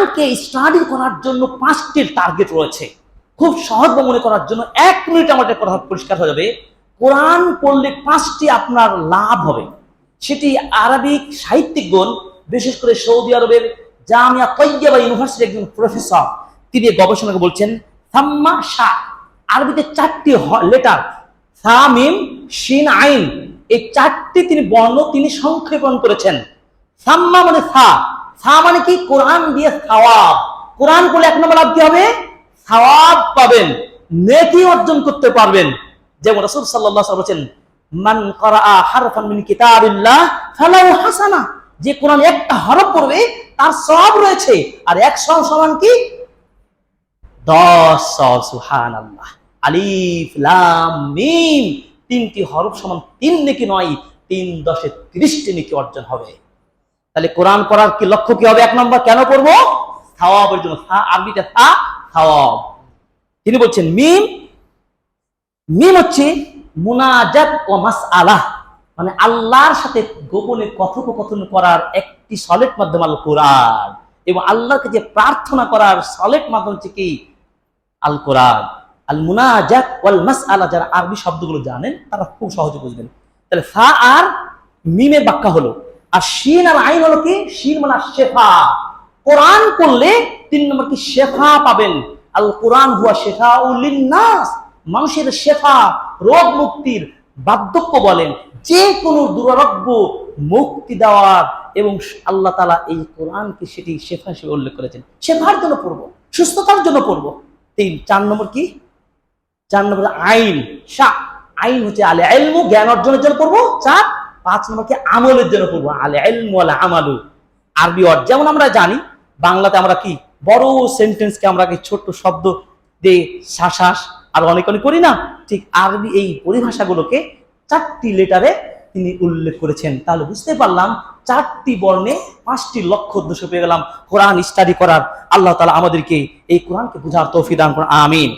কোরআনকে স্টাডি করার জন্য 5টি টার্গেট রয়েছে। খুব সহজ মনে করার জন্য 1 মিনিট আমাদের কথা পরিষ্কার হয়ে যাবে। কোরআন পড়লে 5টি আপনার লাভ হবে। সেটি আরবিক সাহিত্যিকগণ, বিশেষ করে সৌদি আরবের জামিয়া তৈয়বা ইউনিভার্সিটির একজন প্রফেসর, তিনি গবেষণা বলছেন সাম্মা শা, আরবিতে 4টি লেটার সা মিম শিন আইন, এই 4টি তিনি বর্ণ তিনি সংক্ষেপণ করেছেন। সাম্মা মানে সা, সা মানে কি? কোরআন দিয়ে সওয়াব। কোরআন পড়লে 1 নম্বর লাভ কি হবে? সওয়াব পাবেন, নেকি অর্জন করতে পারবেন। যেমন রাসূল সাল্লাল্লাহু আলাইহি ওয়াসাল্লাম বলেছেন মান ক্বারাআ হারফান মিন কিতাবিল্লাহ ফালাহু হাসানা, যে কোরআন একটা হরফ পড়বে তার সওয়াব রয়েছে, আর 1 সমান কি? 10 সওয়াব। সুবহানাল্লাহ। আলিফ লাম মিম, 3টি হরফ সমান 3 নেকি নয়, 3 10 30টি নেকি অর্জন হবে। তাহলে কোরআন পড়ার কি লক্ষ্য কি হবে? 1 নম্বর কেন পড়বো? সওয়াবের জন্য। আরবিতে সওয়াব। তিনি বলছেন মিম, মিম হচ্ছে মুনাজাত ও মাসআলাহ, মানে আল্লাহর সাথে গোপনে কথোপকথন করার একটি সলিড মাধ্যম আল কোরআন, এবং আল্লাহকে যে প্রার্থনা করার সলিড মাধ্যম হচ্ছে কি? আল কোরআন। আল মুনাজাত ওয়াল মাসআলা, যারা আরবি শব্দগুলো জানেন তারা খুব সহজে বুঝবেন। তাহলে ফা আর মিমের ব্যাখ্যা হলো। আর শিন আর আইন হলো কি? শিন মানে শেফা। কোরআন পড়লে 3 নম্বর কি? শেফা পাবেন। আল কোরআন হুয়া শিফাউল লিন্নাস, মানুষের শেফা, রোগ মুক্তির, বার্ধক্য বলেন, যে কোনো দুরারোগ্য মুক্তি দেওয়ার, এবং আল্লাহ তাআলা এই কোরআনকে সেটি শেফা হিসেবে উল্লেখ করেছেন। শেফার জন্য পড়বো, সুস্থতার জন্য পড়বো। 4 নম্বর কি? 4 নম্বর আইন, শা, আইন হচ্ছে আলে ইলমু, জ্ঞান অর্জনের জন্য পড়বো। 5 নম্বর কি? আমলের জন্য পড়বো, আলে ইলমু ওয়াল আমালু। আরবি অর্থ যেমন আমরা জানি, বাংলাতে আমরা কি বড় সেন্টেন্সকে আমরা কি ছোট্ট শব্দ দিয়ে শ্বাস আর অনেক অনেক করি না, ঠিক আরবি এই পরিভাষাগুলোকে 4টি লেটারে তিনি উল্লেখ করেছেন। তাহলে বুঝতে পারলাম 4টি বর্ণে 5টি লক্ষ্য উদ্দেশ্য পেয়ে গেলাম কোরআন স্টাডি করার। আল্লাহ তাআলা আমাদেরকে এই কোরআনকে বোঝার তৌফিক দান করুন। আমিন।